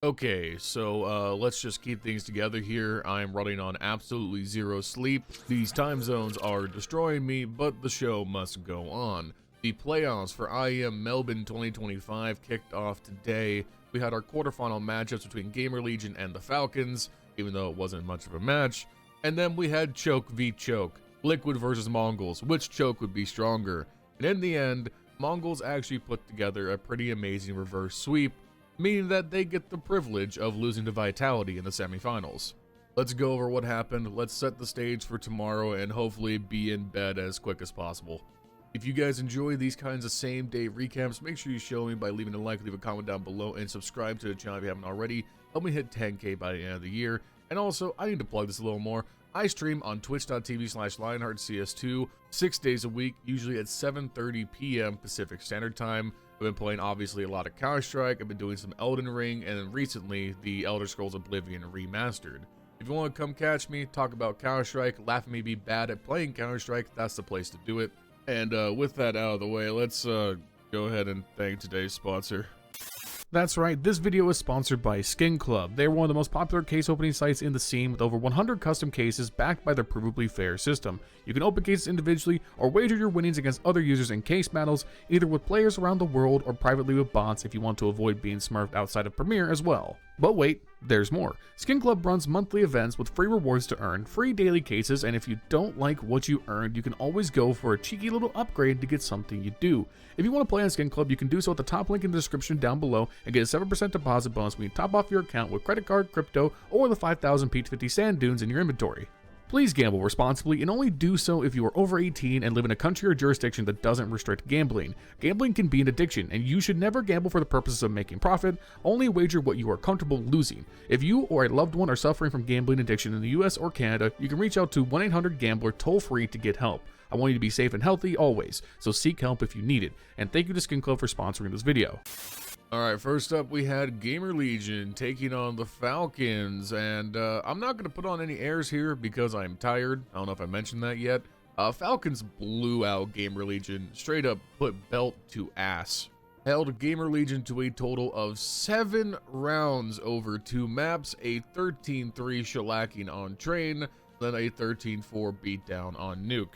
Okay, so let's just keep things together here. I'm running on absolutely zero sleep. These time zones are destroying me, but the show must go on. The playoffs for IEM Melbourne 2025 kicked off today. We had our quarterfinal matchups between GamerLegion and the Falcons, even though it wasn't much of a match. And then we had Choke v Choke, Liquid versus Mongolz, which Choke would be stronger. And in the end, Mongolz actually put together a pretty amazing reverse sweep, meaning that they get the privilege of losing to Vitality in the semifinals. Let's go over what happened, let's set the stage for tomorrow, and hopefully be in bed as quick as possible. If you guys enjoy these kinds of same day recaps, make sure you show me by leaving a like, leave a comment down below, and subscribe to the channel if you haven't already. Help me hit 10k by the end of the year. And also, I need to plug this a little more. I stream on twitch.tv/LionHeartZ2 6 days a week, usually at 7:30 p.m. Pacific Standard Time. I've been playing obviously a lot of Counter-Strike, I've been doing some Elden Ring, and then recently the Elder Scrolls Oblivion Remastered. If you want to come catch me, talk about Counter-Strike, laugh at me be bad at playing Counter-Strike, that's the place to do it. And with that out of the way, let's go ahead and thank today's sponsor. That's right, this video is sponsored by Skin Club. They're one of the most popular case opening sites in the scene with over 100 custom cases backed by their provably fair system. You can open cases individually or wager your winnings against other users in case battles, either with players around the world or privately with bots if you want to avoid being smurfed outside of Premiere as well. But wait, there's more. Skin Club runs monthly events with free rewards to earn, free daily cases, and if you don't like what you earned, you can always go for a cheeky little upgrade to get something you do. If you want to play on Skin Club, you can do so at the top link in the description down below and get a 7% deposit bonus when you top off your account with credit card, crypto, or the 5,000 Peach 50 sand dunes in your inventory. Please gamble responsibly and only do so if you are over 18 and live in a country or jurisdiction that doesn't restrict gambling. Gambling can be an addiction, and you should never gamble for the purposes of making profit, only wager what you are comfortable losing. If you or a loved one are suffering from gambling addiction in the US or Canada, you can reach out to 1-800-GAMBLER toll-free to get help. I want you to be safe and healthy always, so seek help if you need it. And thank you to Skin Club for sponsoring this video. Alright, first up we had GamerLegion taking on the Falcons, and I'm not going to put on any airs here because I'm tired. I don't know if I mentioned that yet. Falcons blew out GamerLegion, straight up put belt to ass. Held GamerLegion to a total of 7 rounds over 2 maps, a 13-3 shellacking on Train, then a 13-4 beatdown on Nuke.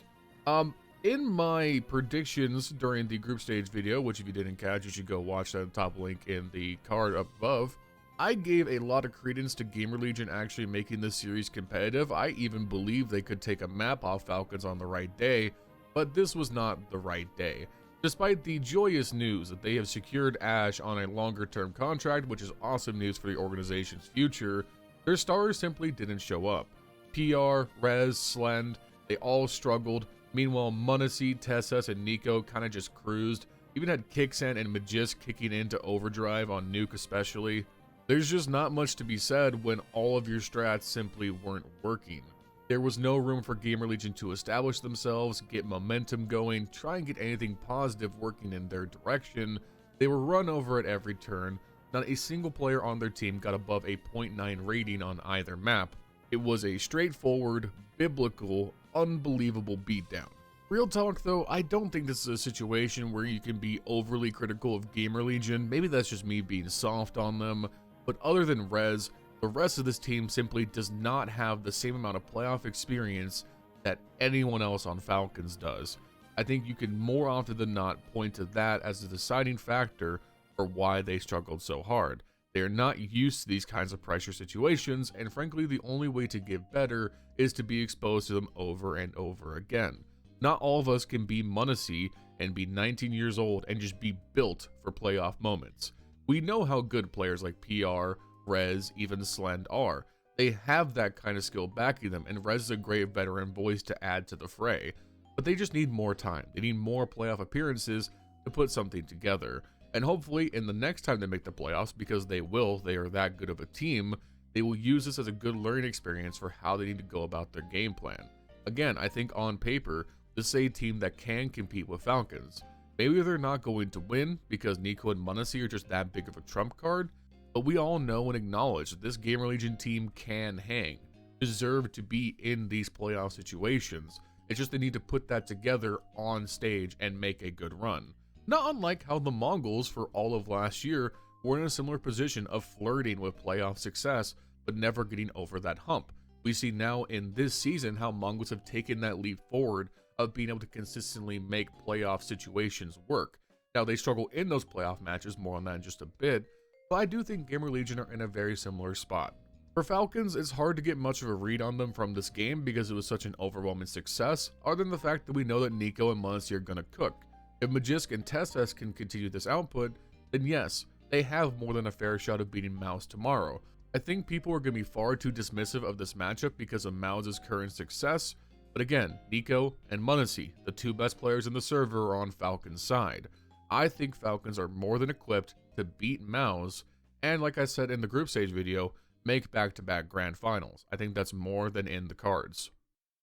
In my predictions during the group stage video, which if you didn't catch, you should go watch that top link in the card up above, I gave a lot of credence to GamerLegion actually making this series competitive. I even believe they could take a map off Falcons on the right day, but this was not the right day. Despite the joyous news that they have secured Ash on a longer term contract, which is awesome news for the organization's future, their stars simply didn't show up. PR, Rez, Slend, they all struggled. Meanwhile, m0NESY, TeSeS, and Nico kind of just cruised. Even had Kixen and Magist kicking into overdrive on Nuke especially. There's just not much to be said when all of your strats simply weren't working. There was no room for GamerLegion to establish themselves, get momentum going, try and get anything positive working in their direction. They were run over at every turn. Not a single player on their team got above a 0.9 rating on either map. It was a straightforward, biblical, unbelievable beatdown. Real talk though, I don't think this is a situation where you can be overly critical of GamerLegion. Maybe that's just me being soft on them, but other than Rez, the rest of this team simply does not have the same amount of playoff experience that anyone else on Falcons does. I think you can more often than not point to that as the deciding factor for why they struggled so hard. They are not used to these kinds of pressure situations, and frankly, the only way to get better is to be exposed to them over and over again. Not all of us can be m0NESY and be 19 years old and just be built for playoff moments. We know how good players like PR, Rez, even Slend are. They have that kind of skill backing them, and Rez is a great veteran voice to add to the fray. But they just need more time. They need more playoff appearances to put something together. And hopefully in the next time they make the playoffs, because they will, they are that good of a team, they will use this as a good learning experience for how they need to go about their game plan. Again, I think on paper, this is a team that can compete with Falcons. Maybe they're not going to win because Nico and m0NESY are just that big of a trump card, but we all know and acknowledge that this GamerLegion team can hang, deserve to be in these playoff situations. It's just they need to put that together on stage and make a good run. Not unlike how the Mongolz for all of last year were in a similar position of flirting with playoff success, but never getting over that hump. We see now in this season how Mongolz have taken that leap forward of being able to consistently make playoff situations work. Now, they struggle in those playoff matches, more on that in just a bit, but I do think GamerLegion are in a very similar spot. For Falcons, it's hard to get much of a read on them from this game because it was such an overwhelming success, other than the fact that we know that Nico and Mongolz are going to cook. If Magisk and Testes can continue this output, then yes, they have more than a fair shot of beating Mouse tomorrow. I think people are going to be far too dismissive of this matchup because of Mouse's current success, but again, Nico and Mongolz, the two best players in the server, are on Falcons' side. I think Falcons are more than equipped to beat Mouse, and like I said in the group stage video, make back-to-back grand finals. I think that's more than in the cards.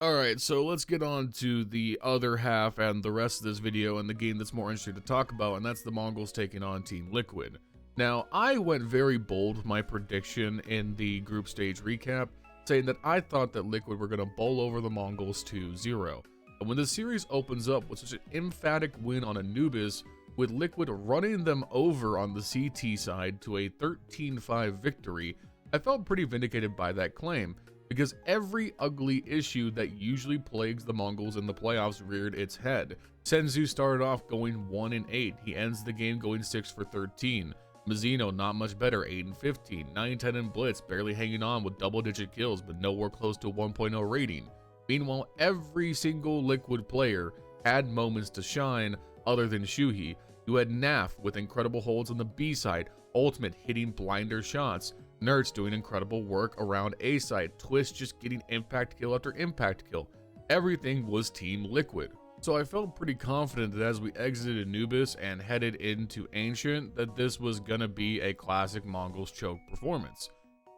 Alright, so let's get on to the other half and the rest of this video and the game that's more interesting to talk about, and that's the Mongolz taking on Team Liquid. Now, I went very bold with my prediction in the group stage recap, saying that I thought that Liquid were going to bowl over the Mongolz 2-0. And when the series opens up with such an emphatic win on Anubis, with Liquid running them over on the CT side to a 13-5 victory, I felt pretty vindicated by that claim, because every ugly issue that usually plagues the Mongolz in the playoffs reared its head. Senzu started off going 1-8, he ends the game going 6 for 13. Mazzino not much better, 8-15, 9-10 in Blitz, barely hanging on with double-digit kills but nowhere close to 1.0 rating. Meanwhile, every single Liquid player had moments to shine other than Shuhei. You had Naf with incredible holds on the B side, Ultimate hitting blinder shots, NeRTZ doing incredible work around A side, Twist just getting impact kill after impact kill. Everything was Team Liquid. So I felt pretty confident that as we exited Anubis and headed into Ancient, that this was gonna be a classic Mongolz choke performance.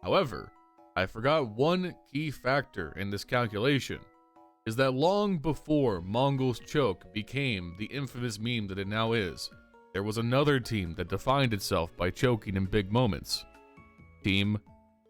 However, I forgot one key factor in this calculation, is that long before Mongolz choke became the infamous meme that it now is, there was another team that defined itself by choking in big moments. Team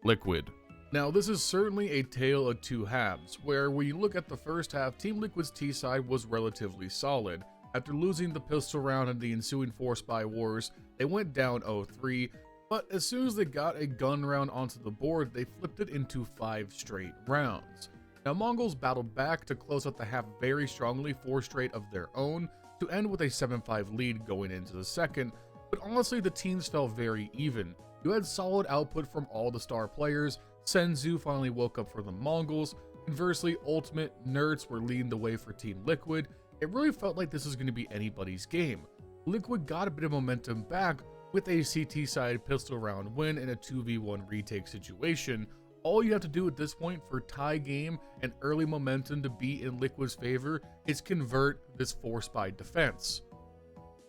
Liquid. Now, this is certainly a tale of two halves, where when you look at the first half, Team Liquid's T side was relatively solid. After losing the pistol round and the ensuing 4 spy wars, they went down 0-3, but as soon as they got a gun round onto the board, they flipped it into 5 straight rounds. Now, Mongolz battled back to close out the half very strongly, 4 straight of their own, to end with a 7-5 lead going into the second, but honestly the teams felt very even. You had solid output from all the star players. Senzu finally woke up for the Mongolz. Conversely, Ultimate, NeRTZ were leading the way for Team Liquid. It really felt like this was going to be anybody's game. Liquid got a bit of momentum back with a CT side pistol round win in a 2v1 retake situation. All you have to do at this point for tie game and early momentum to be in Liquid's favor is convert this 4 spy defense,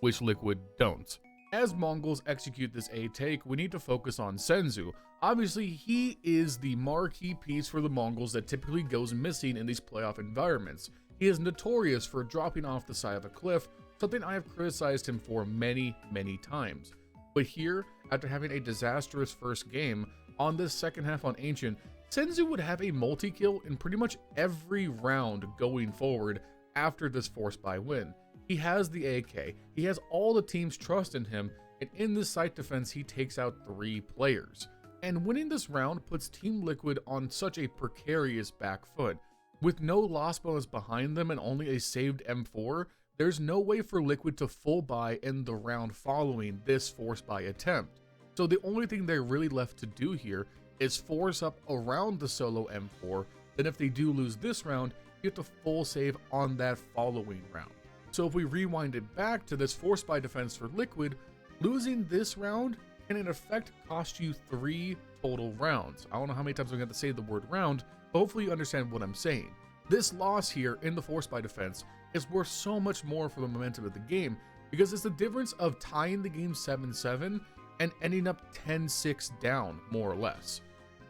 which Liquid don't. As Mongolz execute this A take, we need to focus on Senzu. Obviously, he is the marquee piece for the Mongolz that typically goes missing in these playoff environments. He is notorious for dropping off the side of a cliff, something I have criticized him for many times. But here, after having a disastrous first game, on this second half on Ancient, Senzu would have a multi-kill in pretty much every round going forward after this 4 spy win. He has the AK, he has all the team's trust in him, and in this site defense he takes out 3 players. And winning this round puts Team Liquid on such a precarious back foot. With no loss bonus behind them and only a saved M4, there's no way for Liquid to full buy in the round following this 4 spy attempt. So the only thing they're really left to do here is force up around the solo M4, then if they do lose this round, you have to full save on that following round. So if we rewind it back to this 4 spy defense for Liquid, losing this round can in effect cost you 3 total rounds. I don't know how many times I'm going to say the word round, but hopefully you understand what I'm saying. This loss here in the 4 spy defense is worth so much more for the momentum of the game, because it's the difference of tying the game 7-7 and ending up 10-6 down, more or less.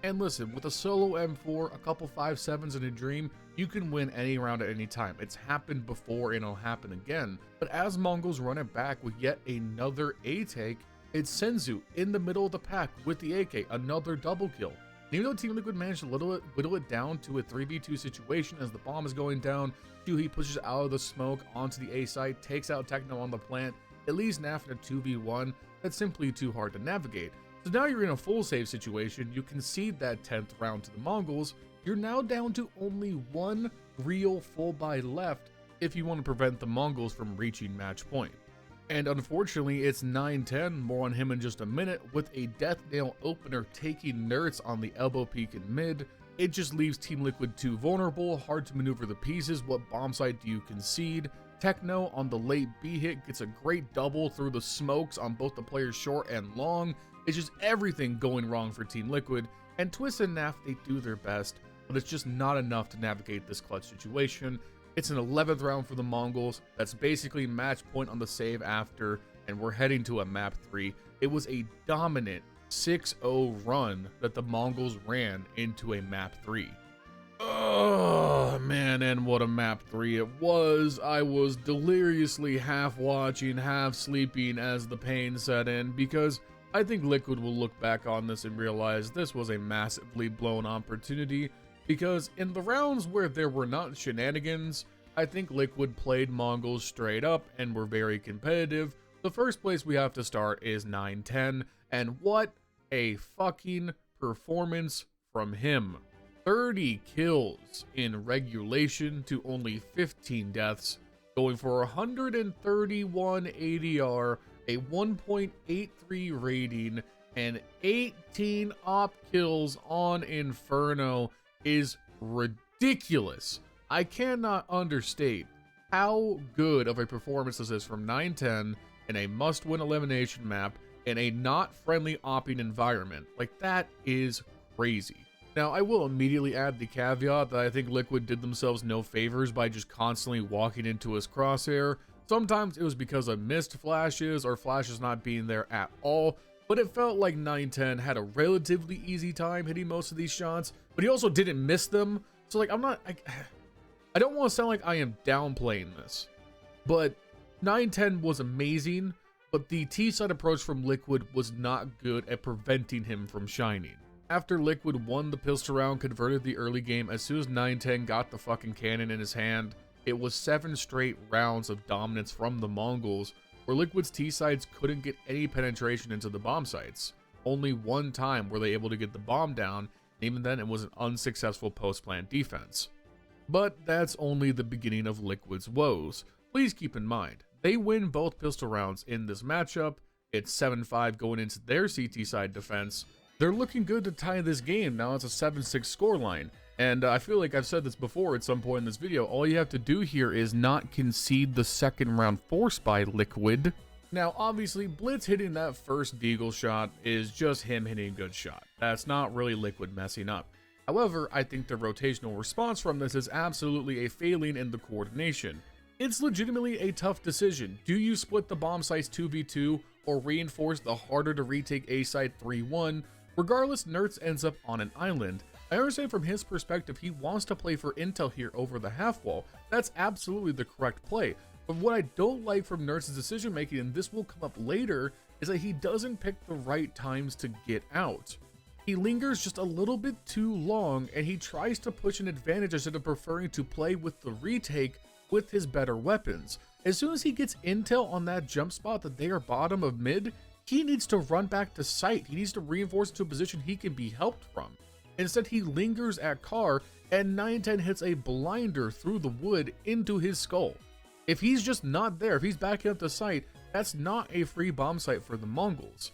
And listen, with a solo M4, a couple 5-7s and a dream, you can win any round at any time. It's happened before and it'll happen again. But as Mongolz run it back with yet another A take, it's Senzu in the middle of the pack with the AK, another double kill. And even though Team Liquid managed to whittle it down to a 3v2 situation as the bomb is going down, Shuhei pushes out of the smoke onto the A site, takes out Techno on the plant, it leaves Naf in a 2v1. that's simply too hard to navigate. So now you're in a full save situation, you concede that 10th round to the Mongols, you're now down to only one real full buy left if you want to prevent the Mongols from reaching match point. And unfortunately, it's 9-10, more on him in just a minute, with a death nail opener taking NeRTZ on the elbow peak in mid. It just leaves Team Liquid too vulnerable, hard to maneuver the pieces. What bomb site do you concede? Techno on the late B hit gets a great double through the smokes on both the players short and long. It's just everything going wrong for Team Liquid, and Twist and Naf, they do their best, but it's just not enough to navigate this clutch situation. It's an 11th round for the Mongols. That's basically match point on the save after, and we're heading to a map 3. It was a dominant 6-0 run that the Mongols ran into a map 3. Oh man, and what a map 3 it was. I was deliriously half watching, half sleeping as the pain set in, because I think Liquid will look back on this and realize this was a massively blown opportunity, because in the rounds where there were not shenanigans, I think Liquid played Mongols straight up and were very competitive. The first place we have to start is 9-10, and what a fucking performance from him. 30 kills in regulation to only 15 deaths, going for 131 ADR, a 1.83 rating, and 18 op kills on Inferno is ridiculous. I cannot understate how good of a performance this is from 9-10 in a must-win elimination map in a not friendly opping environment. Like, that is crazy. Now, I will immediately add the caveat that I think Liquid did themselves no favors by just constantly walking into his crosshair. Sometimes it was because of missed flashes or flashes not being there at all, but it felt like 9-10 had a relatively easy time hitting most of these shots, but he also didn't miss them. So like, I don't want to sound like I am downplaying this, but 9-10 was amazing, but the T-side approach from Liquid was not good at preventing him from shining. After Liquid won the pistol round, converted the early game, as soon as 9-10 got the fucking cannon in his hand, it was 7 straight rounds of dominance from the Mongols, where Liquid's T-sides couldn't get any penetration into the bomb sites. Only one time were they able to get the bomb down, and even then it was an unsuccessful post-plant defense. But that's only the beginning of Liquid's woes. Please keep in mind, they win both pistol rounds in this matchup. It's 7-5 going into their CT side defense. They're looking good to tie this game. Now it's a 7-6 scoreline. And I feel like I've said this before at some point in this video. All you have to do here is not concede the second round force by Liquid. Now, obviously, Blitz hitting that first Deagle shot is just him hitting a good shot. That's not really Liquid messing up. However, I think the rotational response from this is absolutely a failing in the coordination. It's legitimately a tough decision. Do you split the bomb sites 2v2 or reinforce the harder to retake A site 3-1? Regardless, NeRTZ ends up on an island. I understand from his perspective he wants to play for intel here over the half wall. That's absolutely the correct play. But what I don't like from NeRTZ's decision making, and this will come up later, is that he doesn't pick the right times to get out. He lingers just a little bit too long, and he tries to push an advantage instead of preferring to play with the retake with his better weapons. As soon as he gets intel on that jump spot that they are bottom of mid, he needs to run back to site. He needs to reinforce to a position he can be helped from. Instead, he lingers at car, and 9-10 hits a blinder through the wood into his skull. If he's just not there, if he's backing up the site, that's not a free bomb site for the Mongols.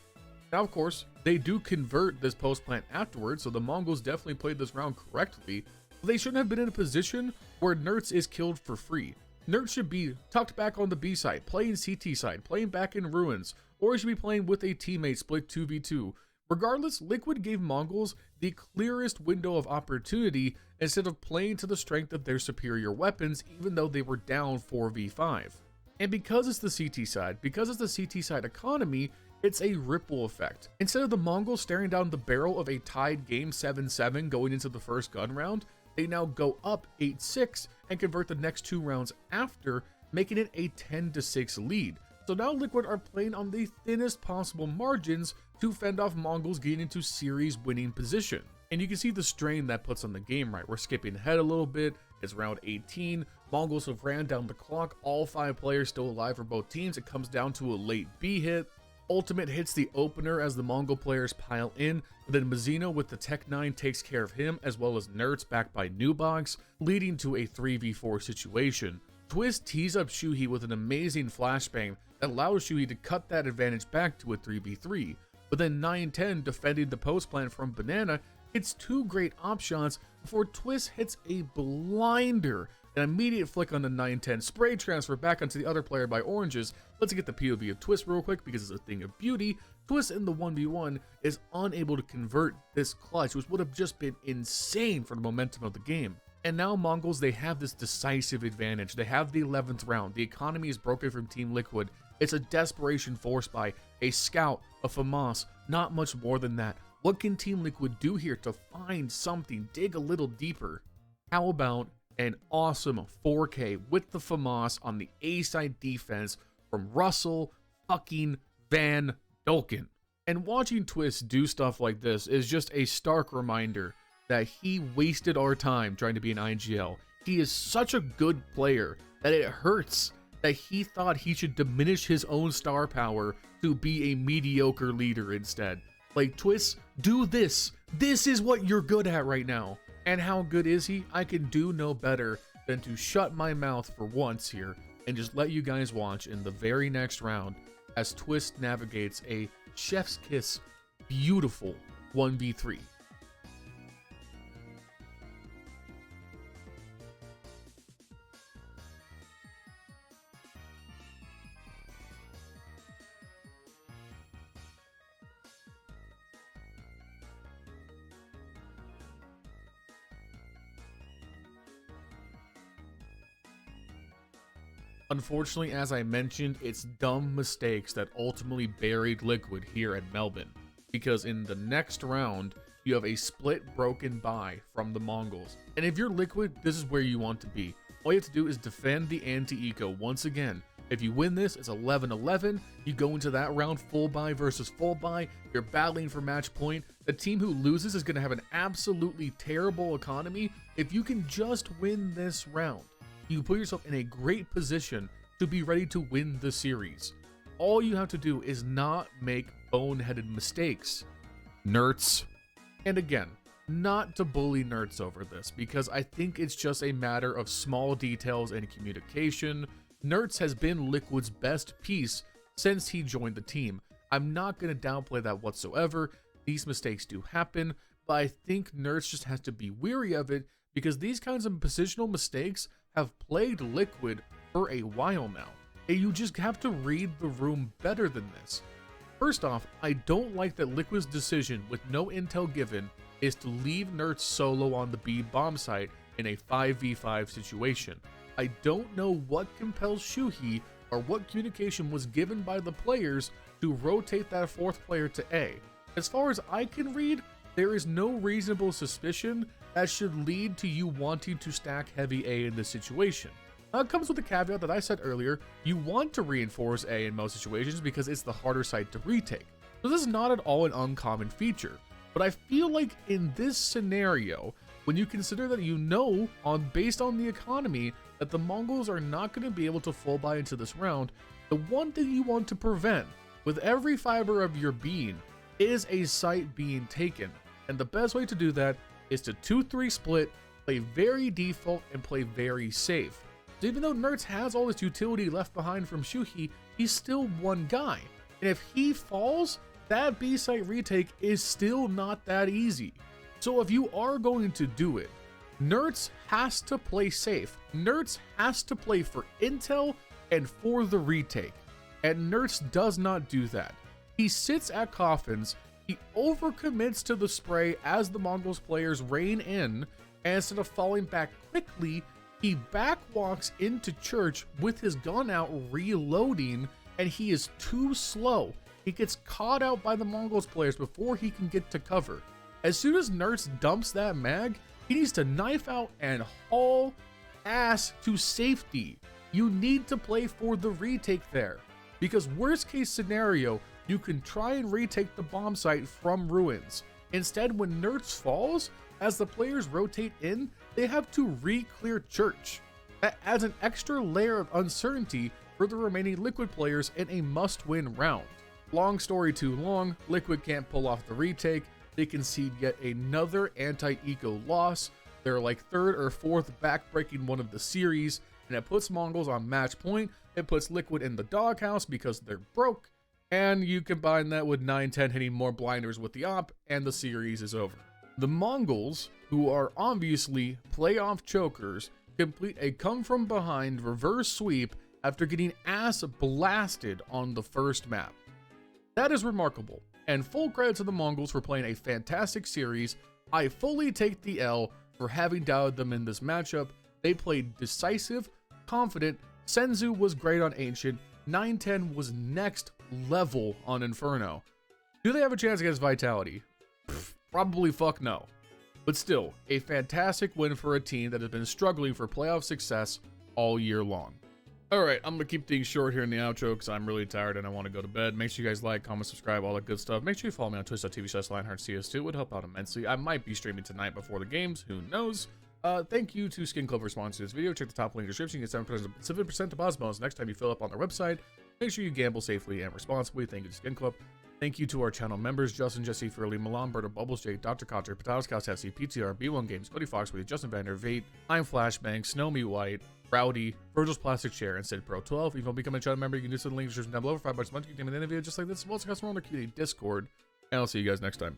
Now, of course, they do convert this post plant afterwards, so the Mongols definitely played this round correctly. But they shouldn't have been in a position where NeRTZ is killed for free. NeRTZ should be tucked back on the B side, playing CT side, playing back in ruins, or he should be playing with a teammate split 2v2. Regardless, Liquid gave Mongols the clearest window of opportunity instead of playing to the strength of their superior weapons, even though they were down 4v5. And because it's the CT side, because it's the CT side economy, it's a ripple effect. Instead of the Mongols staring down the barrel of a tied game 7-7 going into the first gun round, they now go up 8-6 and convert the next 2 rounds after, making it a 10-6 lead. So now Liquid are playing on the thinnest possible margins to fend off Mongols getting into series winning position. And you can see the strain that puts on the game, right? We're skipping ahead a little bit. It's round 18. Mongols have ran down the clock. All 5 players still alive for both teams. It comes down to a late B hit. Ultimate hits the opener as the Mongol players pile in, but then Mazzino with the Tech 9 takes care of him, as well as NeRTZ backed by Nubox, leading to a 3v4 situation. Twist tees up Shuhei with an amazing flashbang that allows Shuhei to cut that advantage back to a 3v3, but then 910 defending the post plant from Banana hits 2 great op shots before Twist hits a blinder. An immediate flick on the 910 spray transfer back onto the other player by Oranges. Let's get the POV of Twist real quick because it's a thing of beauty. Twist in the 1v1 is unable to convert this clutch, which would have just been insane for the momentum of the game. And now Mongolz, they have this decisive advantage. They have the 11th round. The economy is broken from Team Liquid. It's a desperation forced by a scout, a FAMAS, not much more than that. What can Team Liquid do here to find something, dig a little deeper? How about an awesome 4K with the FAMAS on the A-side defense from Russell fucking Van Dolken? And watching Twist do stuff like this is just a stark reminder that he wasted our time trying to be an IGL. He is such a good player that it hurts that he thought he should diminish his own star power to be a mediocre leader instead. Like, Twist, do this. This is what you're good at right now. And how good is he? I can do no better than to shut my mouth for once here and just let you guys watch in the very next round as Twist navigates a chef's kiss beautiful 1v3. Unfortunately, as I mentioned, it's dumb mistakes that ultimately buried Liquid here at Melbourne, because in the next round, you have a split broken buy from the Mongols. And if you're Liquid, this is where you want to be. All you have to do is defend the anti-eco once again. If you win this, it's 11-11. You go into that round full buy versus full buy. You're battling for match point. The team who loses is going to have an absolutely terrible economy. If you can just win this round, you put yourself in a great position to be ready to win the series. All you have to do is not make boneheaded mistakes. NeRTZ. And again, not to bully NeRTZ over this, because I think it's just a matter of small details and communication. NeRTZ has been Liquid's best piece since he joined the team. I'm not going to downplay that whatsoever. These mistakes do happen, but I think NeRTZ just has to be weary of it, because these kinds of positional mistakes have plagued Liquid for a while now, and you just have to read the room better than this. First off, I don't like that Liquid's decision with no intel given is to leave NeRTZ solo on the B bomb site in a 5v5 situation. I don't know what compels Shuhei or what communication was given by the players to rotate that 4th player to A. As far as I can read, there is no reasonable suspicion that should lead to you wanting to stack heavy A in this situation. Now, it comes with the caveat that I said earlier, you want to reinforce A in most situations because it's the harder site to retake. So this is not at all an uncommon feature, but I feel like in this scenario, when you consider that based on the economy, that the Mongols are not going to be able to full buy into this round, the one thing you want to prevent with every fiber of your being is a site being taken. And the best way to do that is to 2-3 split, play very default, and play very safe. So even though NeRTZ has all this utility left behind from Shuhei, he's still one guy. And if he falls, that B site retake is still not that easy. So if you are going to do it, NeRTZ has to play safe. NeRTZ has to play for intel and for the retake. And NeRTZ does not do that. He sits at coffins, he overcommits to the spray as the Mongols players rein in, and instead of falling back quickly, he backwalks into church with his gun out reloading, and he is too slow. He gets caught out by the Mongols players before he can get to cover. As soon as NeRTZ dumps that mag, he needs to knife out and haul ass to safety. You need to play for the retake there, because worst case scenario, you can try and retake the bomb site from ruins. Instead, when NeRTZ falls, as the players rotate in, they have to re-clear church. That adds an extra layer of uncertainty for the remaining Liquid players in a must-win round. Long story too long, Liquid can't pull off the retake. They concede yet another anti-eco loss. They're like third or fourth back-breaking one of the series, and it puts Mongolz on match point. It puts Liquid in the doghouse because they're broke, and you combine that with 9-10 hitting more blinders with the op, and the series is over. The Mongolz, who are obviously playoff chokers, complete a come-from-behind reverse sweep after getting ass blasted on the first map. That is remarkable, and full credit to the Mongolz for playing a fantastic series. I fully take the L for having doubted them in this matchup. They played decisive, confident. Senzu was great on Ancient. 9-10 was next level on Inferno. Do they have a chance against Vitality? Probably fuck no. But still, a fantastic win for a team that has been struggling for playoff success all year long. Alright, I'm going to keep things short here in the outro because I'm really tired and I want to go to bed. Make sure you guys like, comment, subscribe, all that good stuff. Make sure you follow me on twitch.tv/LionHeartZ. It would help out immensely. I might be streaming tonight before the games. Who knows? Thank you to Skin Club for sponsoring this video. Check the top link in the description. You get 7% deposit bonus next time you fill up on their website. Make sure you gamble safely and responsibly. Thank you to Skin Club. Thank you to our channel members, Justin, Jesse, Furley, Milan Berta, Bubblesj, Dr. Cocktor, Patatas Kaftesi, PTR, B1 Games, Cody Foxworthy, Justin Vander, Vegt, I'm Flashbang, Snow Me White, Rowdy, Vergil'sPlasticChair, and Sid Pro 12. If you want to become a channel member, you can do so in the link in the description down below for $5 a month. You can name an interview just like this, as well as a customer on the community Discord. And I'll see you guys next time.